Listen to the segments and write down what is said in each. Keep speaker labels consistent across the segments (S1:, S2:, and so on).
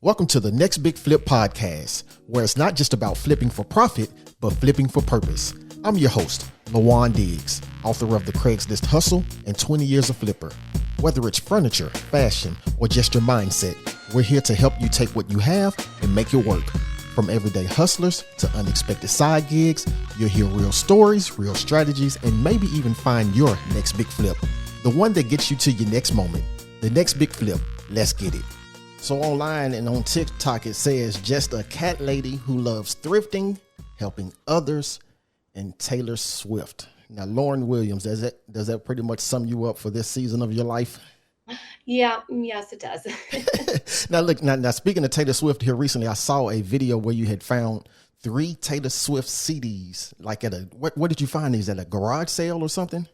S1: Welcome to the Next Big Flip podcast, where it's not just about flipping for profit, but flipping for purpose. I'm your host, Laure Diggs, author of The Craigslist Hustle and 20 Years of Flipper. Whether it's furniture, fashion, or just your mindset, we're here to help you take what you have and make it work. From everyday hustlers to unexpected side gigs, you'll hear real stories, real strategies, and maybe even find your next big flip. The one that gets you to your next moment. The next big flip. Let's get it. So online and on TikTok, it says just a cat lady who loves thrifting, helping others, and Taylor Swift. Now, Lauren Williams, does that pretty much sum you up for this season of your life?
S2: Yeah, yes, it does.
S1: Now, look, now speaking of Taylor Swift here recently, I saw a video where you had found 3 Taylor Swift CDs, like at where did you find these, at a garage sale or something?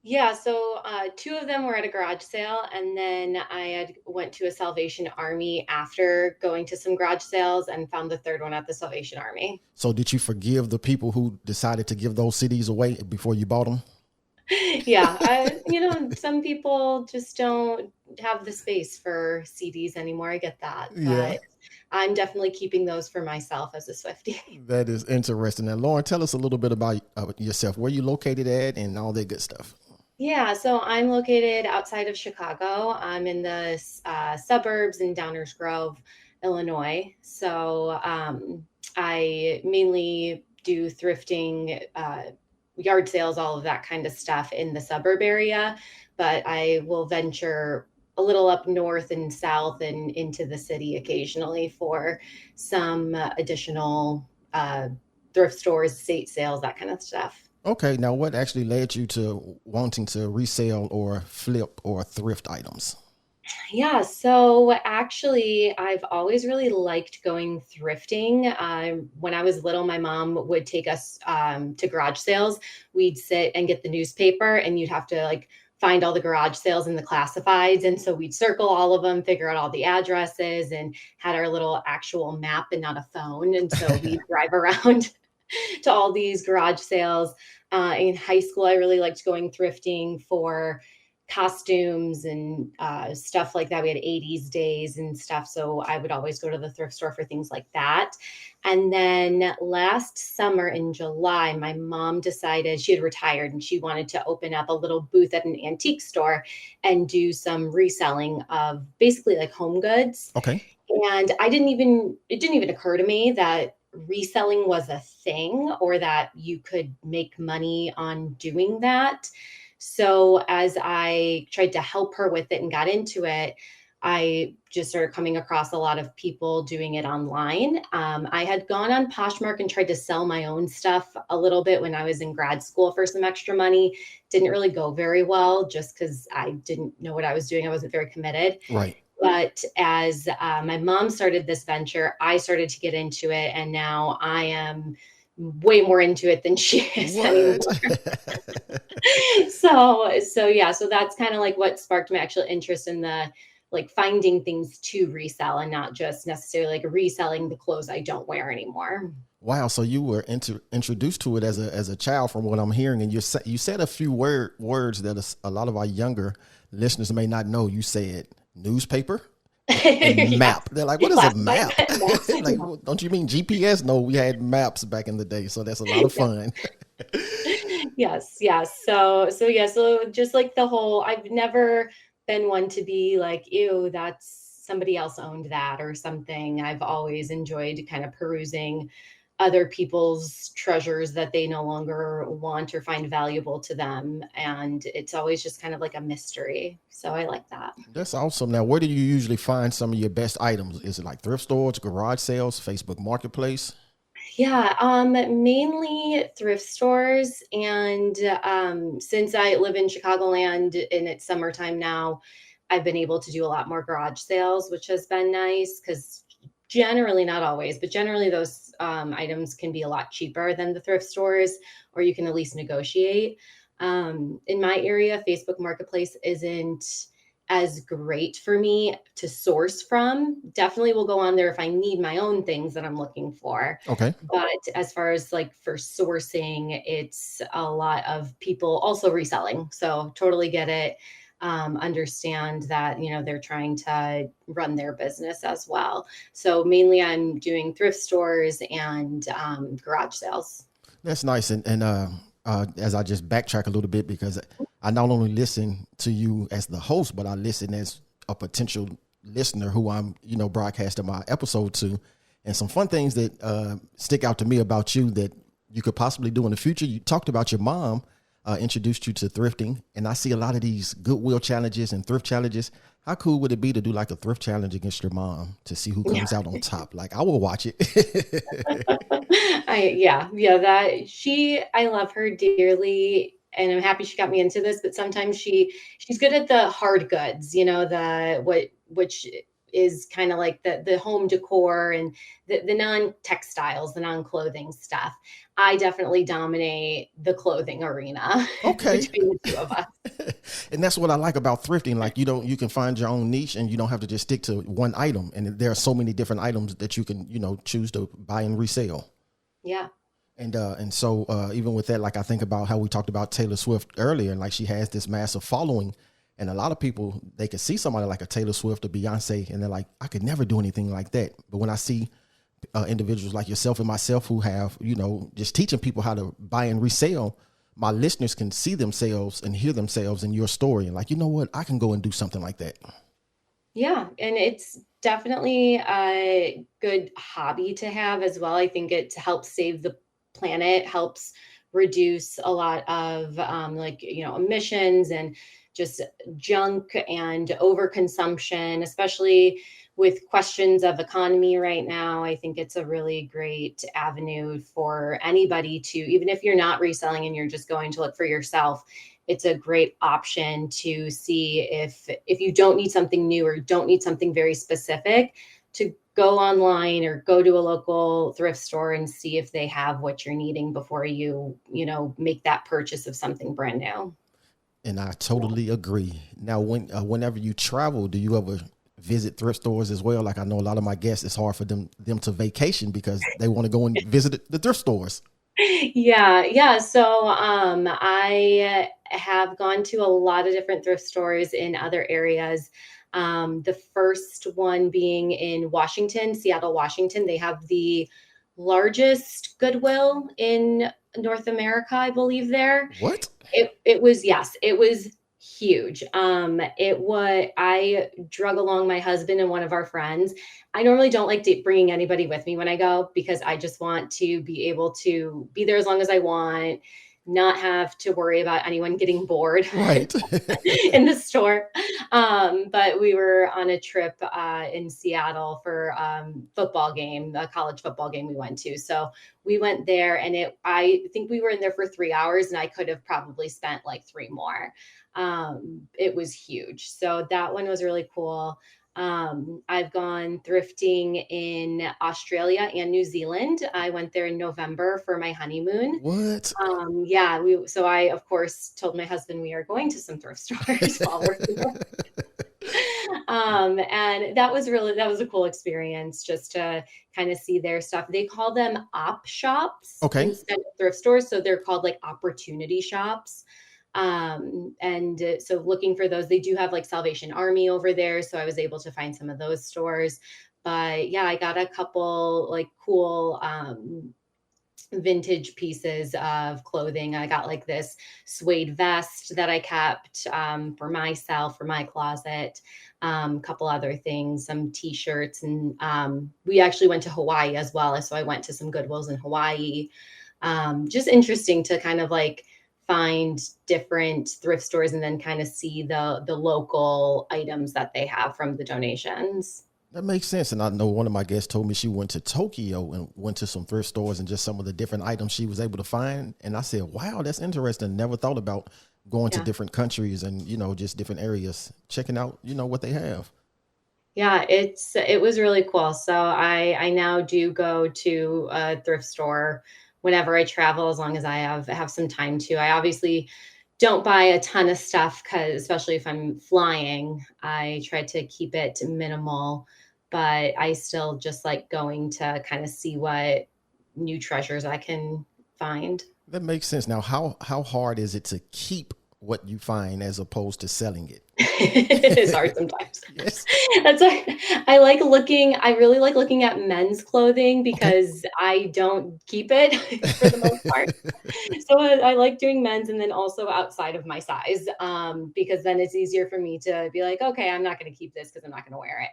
S2: Yeah, so 2 of them were at a garage sale, and then I had went to a Salvation Army after going to some garage sales and found the third one at the Salvation Army.
S1: So did you forgive the people who decided to give those CDs away before you bought them?
S2: Yeah, some people just don't have the space for CDs anymore. I get that,
S1: Yeah,
S2: but I'm definitely keeping those for myself as a Swiftie.
S1: that is interesting. Now, Lauren, tell us a little bit about yourself, where you located at and all that good stuff.
S2: Yeah, so I'm located outside of Chicago. I'm in the suburbs in Downers Grove, Illinois. So I mainly do thrifting, yard sales, all of that kind of stuff in the suburb area. But I will venture a little up north and south and into the city occasionally for some additional thrift stores, estate sales, that kind of stuff.
S1: Okay, now what actually led you to wanting to resell or flip or thrift items?
S2: Yeah, so actually, I've always really liked going thrifting. When I was little, my mom would take us to garage sales. We'd sit and get the newspaper, and you'd have to like find all the garage sales in the classifieds. And so we'd circle all of them, figure out all the addresses, and had our little actual map and not a phone. And so we'd drive around to all these garage sales. In high school, I really liked going thrifting for costumes and stuff like that. We had 80s days and stuff. So I would always go to the thrift store for things like that. And then last summer in July, my mom decided she had retired and she wanted to open up a little booth at an antique store and do some reselling of basically like home goods.
S1: Okay.
S2: And it didn't even occur to me that reselling was a thing or that you could make money on doing that. So as I tried to help her with it and got into it, I just started coming across a lot of people doing it online. I had gone on Poshmark and tried to sell my own stuff a little bit when I was in grad school for some extra money. Didn't really go very well just because I didn't know what I was doing. I wasn't very committed.
S1: Right.
S2: But as my mom started this venture, I started to get into it. And now I am way more into it than she is anymore.
S1: What?
S2: So that's kind of like what sparked my actual interest in the like finding things to resell and not just necessarily like reselling the clothes I don't wear anymore.
S1: Wow. So you were introduced to it as a child, from what I'm hearing, and you said a few words that a lot of our younger listeners may not know. You said newspaper and map. They're like, what is a map? Like, don't you mean GPS? No, we had maps back in the day, so that's a lot of fun.
S2: Yes. So just like the whole, I've never been one to be like, ew, that's somebody else owned that or something. I've always enjoyed kind of perusing other people's treasures that they no longer want or find valuable to them. And it's always just kind of like a mystery. So I like that.
S1: That's awesome. Now, where do you usually find some of your best items? Is it like thrift stores, garage sales, Facebook Marketplace?
S2: Yeah, mainly thrift stores. And since I live in Chicagoland and it's summertime now, I've been able to do a lot more garage sales, which has been nice because generally, not always, but generally those items can be a lot cheaper than the thrift stores, or you can at least negotiate. In my area, Facebook Marketplace isn't as great for me to source from. Definitely will go on there if I need my own things that I'm looking for.
S1: Okay.
S2: But as far as like for sourcing, it's a lot of people also reselling. So totally get it. understand that, they're trying to run their business as well. So mainly I'm doing thrift stores and garage sales.
S1: That's nice. And as I just backtrack a little bit, because I not only listen to you as the host, but I listen as a potential listener who I'm, broadcasting my episode to. And some fun things that stick out to me about you that you could possibly do in the future. You talked about your mom introduced you to thrifting, and I see a lot of these Goodwill challenges and thrift challenges. How cool would it be to do like a thrift challenge against your mom to see who comes out on top? Like, I will watch it.
S2: I love her dearly, and I'm happy she got me into this, but sometimes she's good at the hard goods, which is kind of like the home decor and the non-textiles, the non-clothing stuff. I definitely dominate the clothing arena
S1: Okay.
S2: between the two of us.
S1: And that's what I like about thrifting. Like, you can find your own niche, and you don't have to just stick to one item. And there are so many different items that you can, choose to buy and resell.
S2: Yeah.
S1: And so even with that, like, I think about how we talked about Taylor Swift earlier, and like she has this massive following, and a lot of people, they could see somebody like a Taylor Swift or Beyonce, and they're like, I could never do anything like that. But when I see individuals like yourself and myself who have, just teaching people how to buy and resell, my listeners can see themselves and hear themselves in your story, and like, you know what, I can go and do something like that.
S2: Yeah, and it's definitely a good hobby to have as well. I think it helps save the planet, helps reduce a lot of emissions and just junk and overconsumption, especially with questions of economy right now. I think it's a really great avenue for anybody to, even if you're not reselling and you're just going to look for yourself, it's a great option to see if you don't need something new or don't need something very specific, to go online or go to a local thrift store and see if they have what you're needing before you make that purchase of something brand new.
S1: And I totally agree. Now, whenever you travel, do you ever visit thrift stores as well? Like, I know a lot of my guests, it's hard for them to vacation because they want to go and visit the thrift stores.
S2: Yeah. So I have gone to a lot of different thrift stores in other areas. The first one being in Washington, Seattle, Washington. They have the largest Goodwill in North America, I believe there.
S1: What?
S2: It was, yes, it was huge. I drug along my husband and one of our friends. I normally don't like bringing anybody with me when I go, because I just want to be able to be there as long as I want, not have to worry about anyone getting bored
S1: Right.
S2: in the store. But we were on a trip in Seattle for football game, a college football game we went to. So we went there, and I think we were in there for 3 hours, and I could have probably spent like 3 more. It was huge. So that one was really cool. I've gone thrifting in Australia and New Zealand. I went there in November for my honeymoon.
S1: What?
S2: So I, of course, told my husband we are going to some thrift stores while we're here. And that was a cool experience, just to kind of see their stuff. They call them op shops instead of thrift stores. So they're called like opportunity shops. So looking for those, they do have like Salvation Army over there. So I was able to find some of those stores. But yeah, I got a couple like cool vintage pieces of clothing. I got like this suede vest that I kept for myself, for my closet, a couple other things, some t-shirts. And we actually went to Hawaii as well. So I went to some Goodwills in Hawaii. Just interesting to kind of like find different thrift stores and then kind of see the local items that they have from the donations.
S1: That makes sense. And I know one of my guests told me she went to Tokyo and went to some thrift stores and just some of the different items she was able to find. And I said, wow, that's interesting. Never thought about going to different countries and, just different areas, checking out, what they have.
S2: Yeah, it was really cool. So I now do go to a thrift store whenever I travel, as long as I have some time to. I obviously don't buy a ton of stuff, because especially if I'm flying, I try to keep it minimal, but I still just like going to kind of see what new treasures I can find.
S1: That makes sense. Now, how hard is it to keep what you find as opposed to selling it.
S2: It is hard sometimes.
S1: Yes.
S2: That's why I really like looking at men's clothing
S1: Okay.
S2: because I don't keep it for the most part. So I like doing men's and then also outside of my size, because then it's easier for me to be like, okay, I'm not going to keep this because I'm not going to wear it.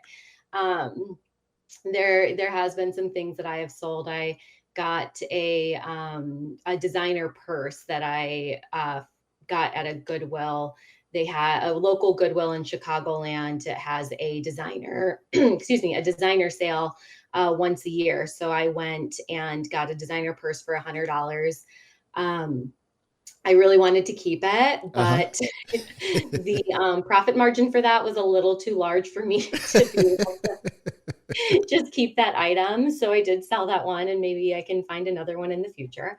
S2: There has been some things that I have sold. I got a designer purse that I got at a Goodwill. They had a local Goodwill in Chicagoland. It has a designer, excuse me, a designer sale once a year. So I went and got a designer purse for $100. I really wanted to keep it,
S1: Uh-huh.
S2: but the profit margin for that was a little too large for me to be able to just keep that item. So I did sell that one, and maybe I can find another one in the future.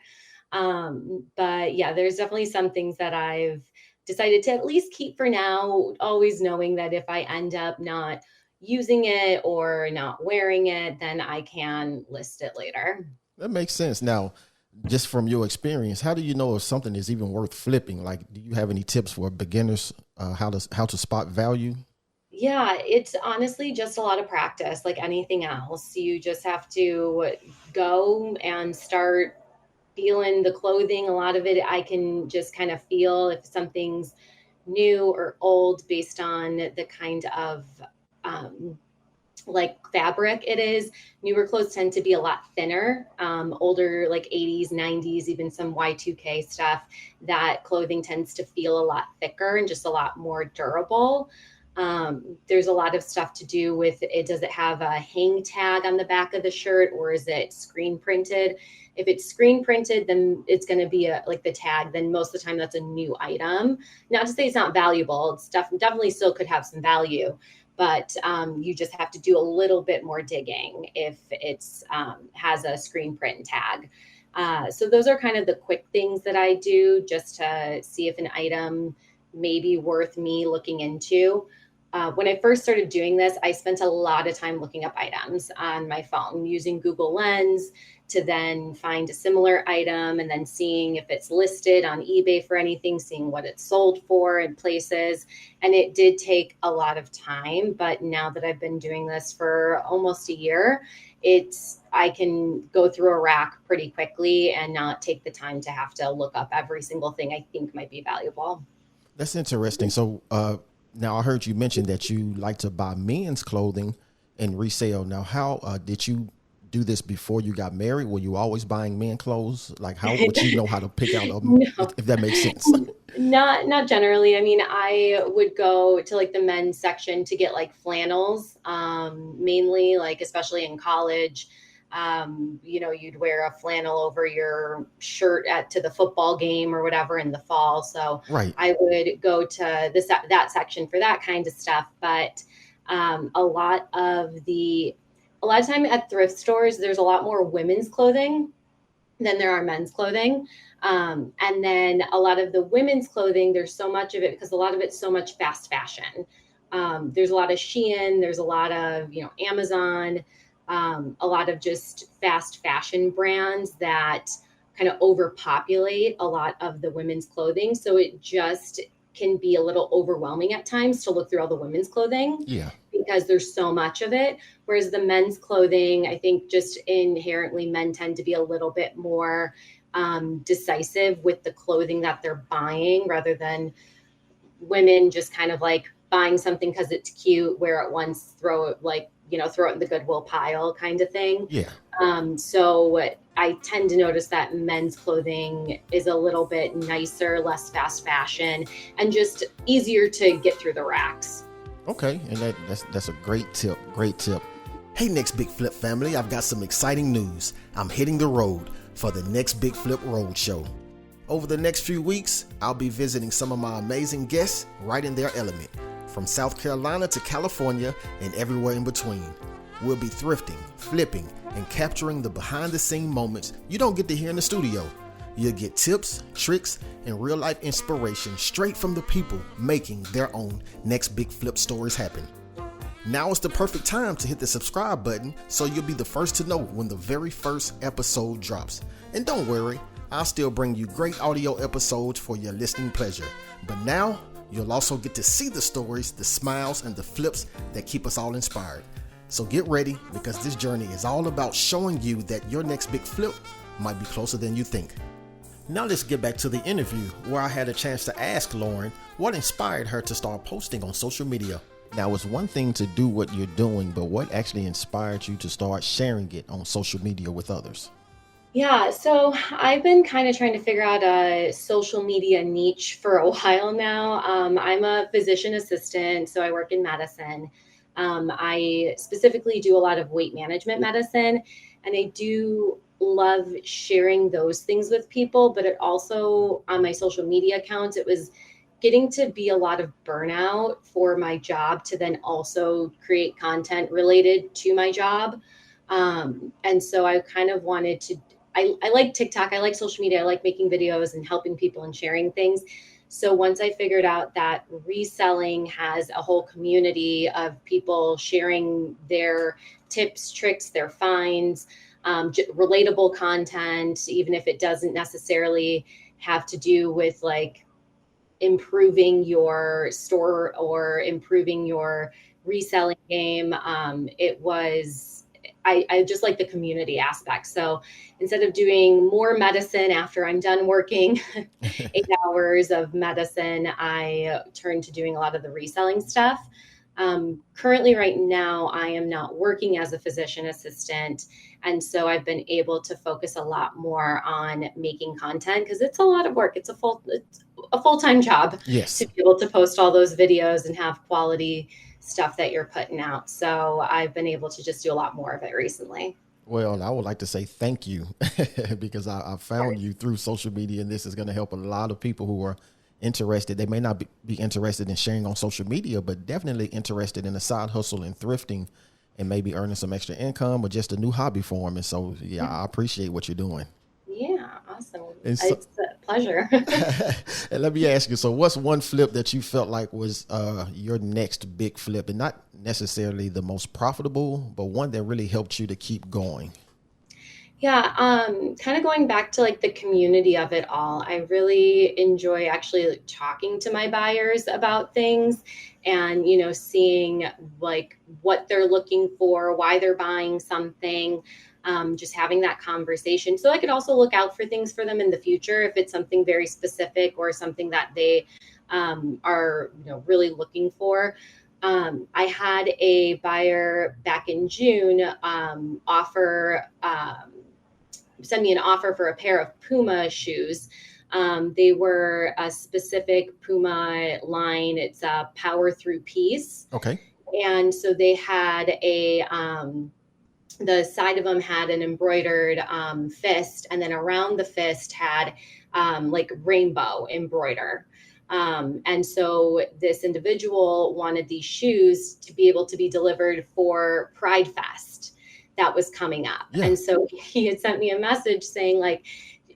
S2: But yeah, there's definitely some things that I've decided to at least keep for now, always knowing that if I end up not using it or not wearing it, then I can list it later.
S1: That makes sense. Now, just from your experience, how do you know if something is even worth flipping? Like, do you have any tips for beginners, how to spot value?
S2: Yeah, it's honestly just a lot of practice, like anything else. You just have to go and start feeling the clothing. A lot of it, I can just kind of feel if something's new or old based on the kind of um, like fabric it is. Newer clothes tend to be a lot thinner. Older, like 80s, 90s, even some Y2K stuff, that clothing tends to feel a lot thicker and just a lot more durable. There's a lot of stuff to do with it. Does it have a hang tag on the back of the shirt, or is it screen printed? If it's screen printed, then it's going to be like the tag. Then most of the time that's a new item. Not to say it's not valuable. It's definitely still could have some value, but you just have to do a little bit more digging if it's has a screen print tag. So those are kind of the quick things that I do just to see if an item may be worth me looking into. When I first started doing this, I spent a lot of time looking up items on my phone using Google Lens to then find a similar item and then seeing if it's listed on eBay for anything, seeing what it's sold for in places. And it did take a lot of time, but now that I've been doing this for almost a year, I can go through a rack pretty quickly and not take the time to have to look up every single thing I think might be valuable.
S1: That's interesting. So, now I heard you mention that you like to buy men's clothing and resell. Now, how did you do this before you got married? Were you always buying men clothes? Like, how would you know how to pick out
S2: No.
S1: if that makes sense?
S2: Not generally. I mean, I would go to like the men's section to get like flannels, mainly, like especially in college. You'd wear a flannel over your shirt to the football game or whatever in the fall. So
S1: Right.
S2: I would go to that section for that kind of stuff. But a lot of time at thrift stores, there's a lot more women's clothing than there are men's clothing. And then a lot of the women's clothing, there's so much of it because a lot of it's so much fast fashion. There's a lot of Shein, there's a lot of, Amazon, a lot of just fast fashion brands that kind of overpopulate a lot of the women's clothing. So it just can be a little overwhelming at times to look through all the women's clothing
S1: Yeah.
S2: because there's so much of it. Whereas the men's clothing, I think just inherently men tend to be a little bit more decisive with the clothing that they're buying rather than women just kind of like buying something because it's cute, wear it once, throw it in the Goodwill pile kind of thing.
S1: Yeah.
S2: So I tend to notice that men's clothing is a little bit nicer, less fast fashion, and just easier to get through the racks.
S1: Okay. And that's a great tip. Great tip. Hey, Next Big Flip family, I've got some exciting news. I'm hitting the road for the Next Big Flip Road Show. Over the next few weeks, I'll be visiting some of my amazing guests right in their element, from South Carolina to California and everywhere in between. We'll be thrifting, flipping, and capturing the behind-the-scenes moments you don't get to hear in the studio. You'll get tips, tricks, and real-life inspiration straight from the people making their own Next Big Flip stories happen. Now is the perfect time to hit the subscribe button so you'll be the first to know when the very first episode drops. And don't worry, I'll still bring you great audio episodes for your listening pleasure. But now, you'll also get to see the stories, the smiles, and the flips that keep us all inspired. So get ready, because this journey is all about showing you that your next big flip might be closer than you think. Now let's get back to the interview, where I had a chance to ask Lauren what inspired her to start posting on social media. Now, it's one thing to do what you're doing, but what actually inspired you to start sharing it on social media with others?
S2: Yeah, so I've been kind of trying to figure out a social media niche for a while now. I'm a physician assistant, so I work in medicine. I specifically do a lot of weight management medicine, and I do love sharing those things with people. But it also, on my social media accounts, it was getting to be a lot of burnout for my job to then also create content related to my job. And so I kind of wanted to, I like TikTok, I like social media, I like making videos and helping people and sharing things. So once I figured out that reselling has a whole community of people sharing their tips, tricks, their finds, relatable content, even if it doesn't necessarily have to do with like improving your store or improving your reselling game. It was, I just like the community aspect. So instead of doing more medicine after I'm done working 8 hours of medicine, I turned to doing a lot of the reselling stuff. Currently, right now, I am not working as a physician assistant. And so I've been able to focus a lot more on making content because it's a lot of work. It's a full-time job
S1: Yes.
S2: to be able to post all those videos and have quality stuff that you're putting out. So I've been able to just do a lot more of it recently.
S1: Well, I would like to say thank you because I found you through social media, and this is going to help a lot of people who are interested. They may not be interested in sharing on social media, but definitely interested in a side hustle and thrifting and maybe earning some extra income or just a new hobby for them. And so, yeah, I appreciate what you're doing.
S2: Yeah, awesome.
S1: And so,
S2: It's a pleasure.
S1: and let me ask you, so what's one flip that you felt like was your next big flip, and not necessarily the most profitable, but one that really helped you to keep going?
S2: Yeah, kind of going back to like the community of it all. I really enjoy actually like, talking to my buyers about things and, seeing like what they're looking for, why they're buying something, just having that conversation. So I could also look out for things for them in the future if it's something very specific or something that they are, really looking for. I had a buyer back in June send me an offer for a pair of Puma shoes. They were a specific Puma line. It's a power through piece.
S1: Okay.
S2: And so they had the side of them had an embroidered fist, and then around the fist had like rainbow embroider. And so this individual wanted these shoes to be able to be delivered for Pride Fest that was coming up.
S1: Yeah.
S2: And so he had sent me a message saying like,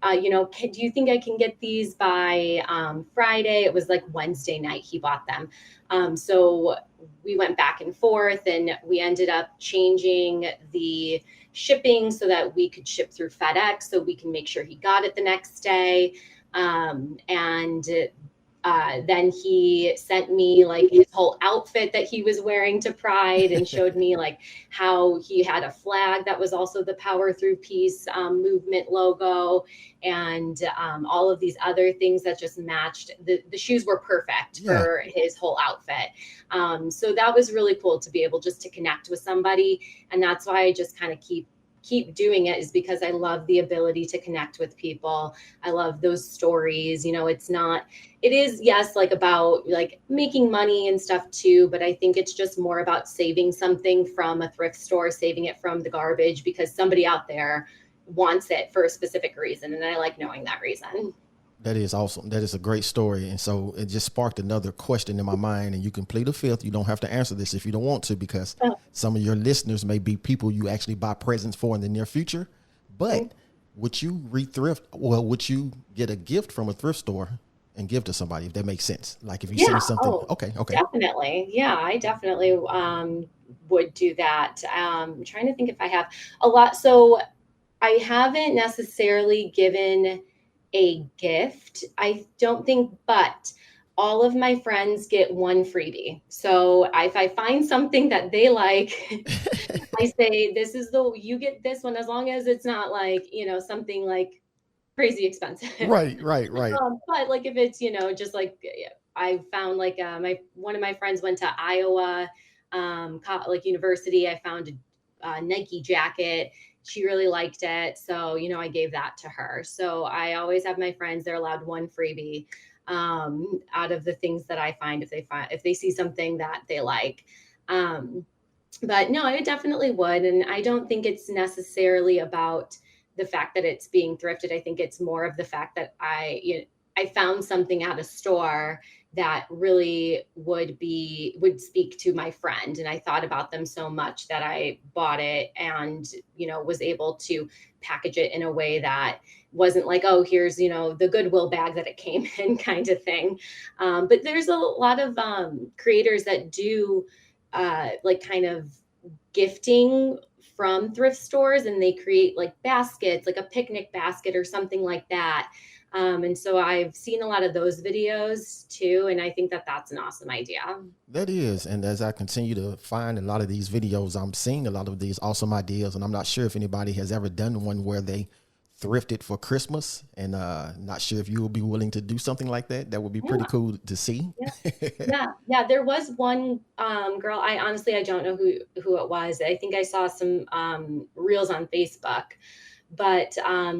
S2: do you think I can get these by Friday? It was like Wednesday night he bought them. So we went back and forth, and we ended up changing the shipping so that we could ship through FedEx so we can make sure he got it the next day. And then he sent me like his whole outfit that he was wearing to Pride and showed me like how he had a flag that was also the Power Through Peace movement logo, and all of these other things that just matched. The shoes were perfect for his whole outfit. So that was really cool to be able just to connect with somebody. And that's why I just kind of keep doing it, is because I love the ability to connect with people. I love those stories. It is, yes, like about like making money and stuff too, but I think it's just more about saving something from a thrift store, saving it from the garbage because somebody out there wants it for a specific reason. And I like knowing that reason.
S1: That is awesome. That is a great story. And so it just sparked another question in my mind, and you can plead a fifth. You don't have to answer this if you don't want to, because some of your listeners may be people you actually buy presents for in the near future. But would you would you get a gift from a thrift store and give to somebody, if that makes sense? Like if you see something. Okay.
S2: Definitely. Yeah, I definitely would do that. I'm trying to think if I have a lot. So I haven't necessarily given a gift. I don't think, but all of my friends get one freebie. So if I find something that they like, I say, this is you get this one, as long as it's not like, something like crazy expensive.
S1: Right, right, right.
S2: But like if it's, just like I found like one of my friends went to Iowa, like university. I found a Nike jacket. She really liked it. So, I gave that to her. So I always have my friends, they're allowed one freebie out of the things that I find if they see something that they like. Um, but no, I definitely would. And I don't think it's necessarily about the fact that it's being thrifted. I think it's more of the fact that I found something at a store that really would speak to my friend. And I thought about them so much that I bought it and, was able to package it in a way that wasn't like, oh, here's, the Goodwill bag that it came in kind of thing. But there's a lot of creators that do like kind of gifting from thrift stores, and they create like baskets, like a picnic basket or something like that. And so I've seen a lot of those videos too. And I think that that's an awesome idea.
S1: That is. And as I continue to find a lot of these videos, I'm seeing a lot of these awesome ideas. And I'm not sure if anybody has ever done one where they thrifted for Christmas, and not sure if you will be willing to do something like that. That would be pretty
S2: Yeah.
S1: cool to see.
S2: Yeah. There was one girl. I honestly, I don't know who it was. I think I saw some reels on Facebook, but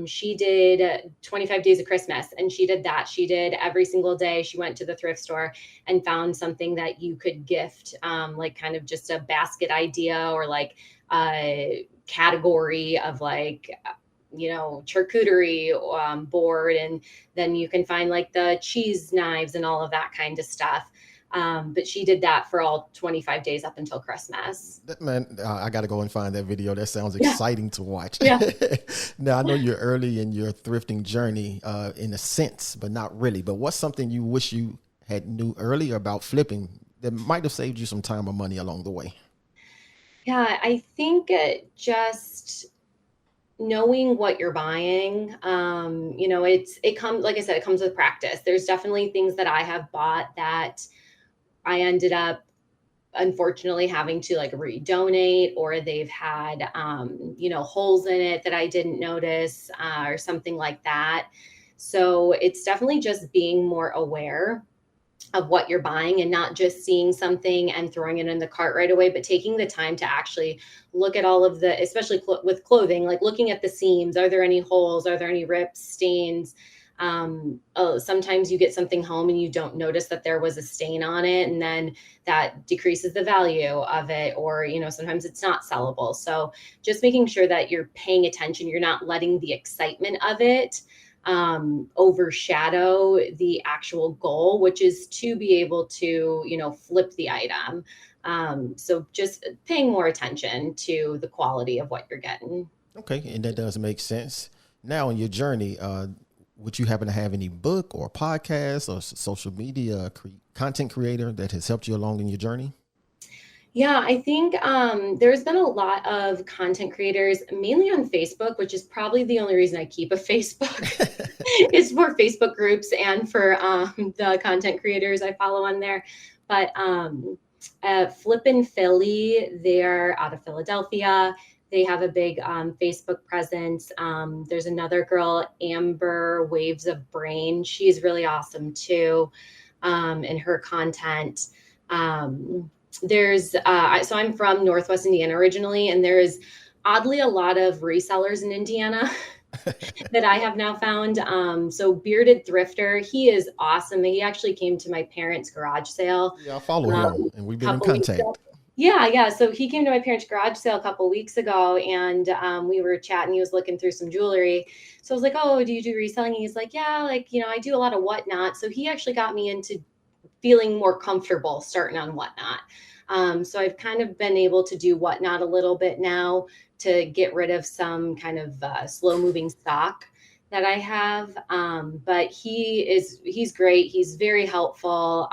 S2: she did 25 days of Christmas, and she did that. She did every single day. She went to the thrift store and found something that you could gift, like kind of just a basket idea, or like a category of like, charcuterie board. And then you can find like the cheese knives and all of that kind of stuff. But she did that for all 25 days up until Christmas.
S1: Man, I got to go and find that video. That sounds
S2: Yeah.
S1: exciting to watch.
S2: Yeah.
S1: Now, I know you're early in your thrifting journey, in a sense, but not really. But what's something you wish you had knew earlier about flipping that might have saved you some time or money along the way?
S2: Yeah. I think just knowing what you're buying, it comes, like I said, it comes with practice. There's definitely things that I have bought that I ended up unfortunately having to like redonate, or they've had holes in it that I didn't notice, or something like that. So it's definitely just being more aware of what you're buying, and not just seeing something and throwing it in the cart right away, but taking the time to actually look at all of the, especially with clothing, like looking at the seams. Are there any holes? Are there any rips, stains? Sometimes you get something home and you don't notice that there was a stain on it, and then that decreases the value of it. Or, sometimes it's not sellable. So just making sure that you're paying attention, you're not letting the excitement of it overshadow the actual goal, which is to be able to, flip the item. So just paying more attention to the quality of what you're getting.
S1: Okay, and that does make sense. Now, in your journey, would you happen to have any book or podcast or social media content creator that has helped you along in your journey?
S2: Yeah, I think there's been a lot of content creators, mainly on Facebook, which is probably the only reason I keep a Facebook. Is for Facebook groups and for the content creators I follow on there. But Flippin' Philly, they're out of Philadelphia. They have a big Facebook presence. There's another girl, Amber Waves of Brain. She's really awesome too, in her content. So I'm from Northwest Indiana originally, and there is oddly a lot of resellers in Indiana that I have now found. So Bearded Thrifter, he is awesome. He actually came to my parents' garage sale.
S1: Yeah, I follow him, and we've
S2: a
S1: been in
S2: couple weeks ago.
S1: contact.
S2: Yeah. So he came to my parents' garage sale a couple weeks ago, and we were chatting. He was looking through some jewelry. So I was like, "Oh, do you do reselling?" He's like, "Yeah, like, I do a lot of whatnot." So he actually got me into feeling more comfortable starting on whatnot. So I've kind of been able to do whatnot a little bit now to get rid of some kind of slow moving stock that I have. But he's great. He's very helpful.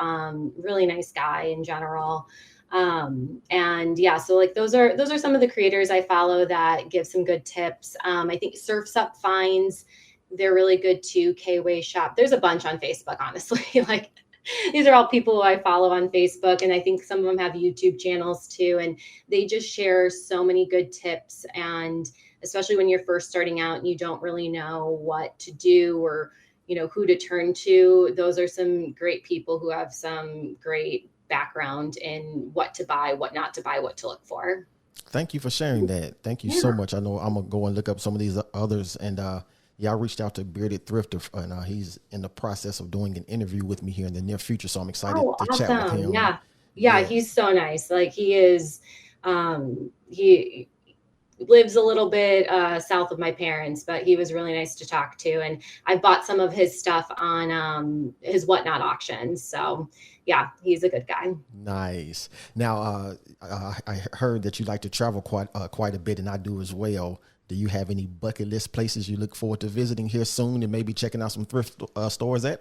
S2: Really nice guy in general. And yeah, so like those are some of the creators I follow that give some good tips. I think Surfs Up Finds they're really good too. K-Way Shop. There's a bunch on Facebook, honestly. Like these are all people who I follow on Facebook, and I think some of them have YouTube channels too, and they just share so many good tips. And especially when you're first starting out and you don't really know what to do or who to turn to, those are some great people who have some great background in what to buy, what not to buy, what to look for.
S1: Thank you for sharing that. Thank you so much. I know I'm gonna go and look up some of these others, and I reached out to Bearded Thrifter, and he's in the process of doing an interview with me here in the near future. So I'm excited to chat with him.
S2: Yeah, he's so nice. Like he is, he lives a little bit south of my parents, but he was really nice to talk to. And I bought some of his stuff on his Whatnot auctions. So yeah, he's a good guy.
S1: Nice. Now, I heard that you like to travel quite a bit, and I do as well. Do you have any bucket list places you look forward to visiting here soon and maybe checking out some thrift stores at?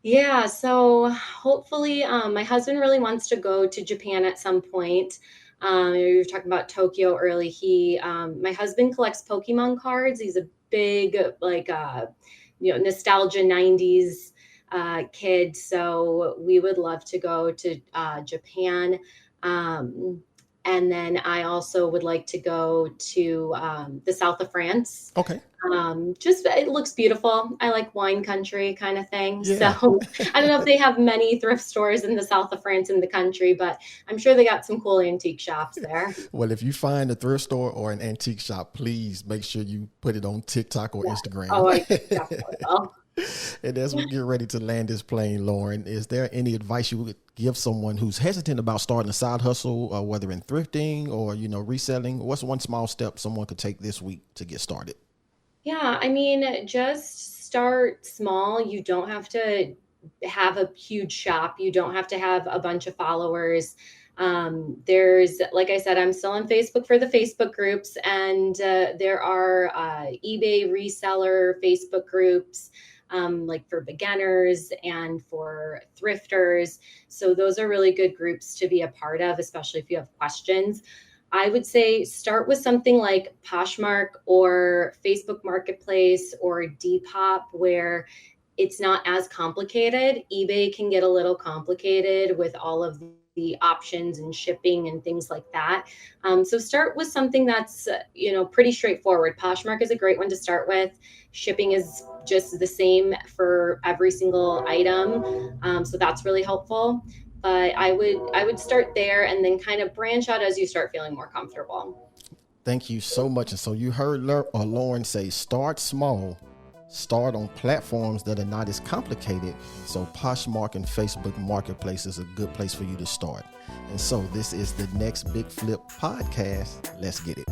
S2: Yeah, so hopefully my husband really wants to go to Japan at some point. We were talking about Tokyo early. My husband collects Pokemon cards. He's a big, like, nostalgia 90s kid. So we would love to go to Japan. And then I also would like to go to the south of France.
S1: Okay.
S2: Just it looks beautiful. I like wine country kind of thing.
S1: Yeah.
S2: So I don't know if they have many thrift stores in the south of France in the country, but I'm sure they got some cool antique shops there.
S1: Well, if you find a thrift store or an antique shop, please make sure you put it on TikTok or Instagram.
S2: Oh, I definitely will.
S1: And as we get ready to land this plane, Lauren, is there any advice you would give someone who's hesitant about starting a side hustle, whether in thrifting or, reselling? What's one small step someone could take this week to get started?
S2: Yeah, I mean, just start small. You don't have to have a huge shop. You don't have to have a bunch of followers. Like I said, I'm still on Facebook for the Facebook groups, and there are eBay reseller Facebook groups, like for beginners and for thrifters. So those are really good groups to be a part of, especially if you have questions. I would say start with something like Poshmark or Facebook Marketplace or Depop, where it's not as complicated. eBay can get a little complicated with all of the options and shipping and things like that. So start with something that's, pretty straightforward. Poshmark is a great one to start with. Shipping is just the same for every single item. So that's really helpful. But I would start there and then kind of branch out as you start feeling more comfortable.
S1: Thank you so much. And so you heard Lauren say, start small, start on platforms that are not as complicated. So Poshmark and Facebook Marketplace is a good place for you to start. And so this is the Next Big Flip podcast. Let's get it.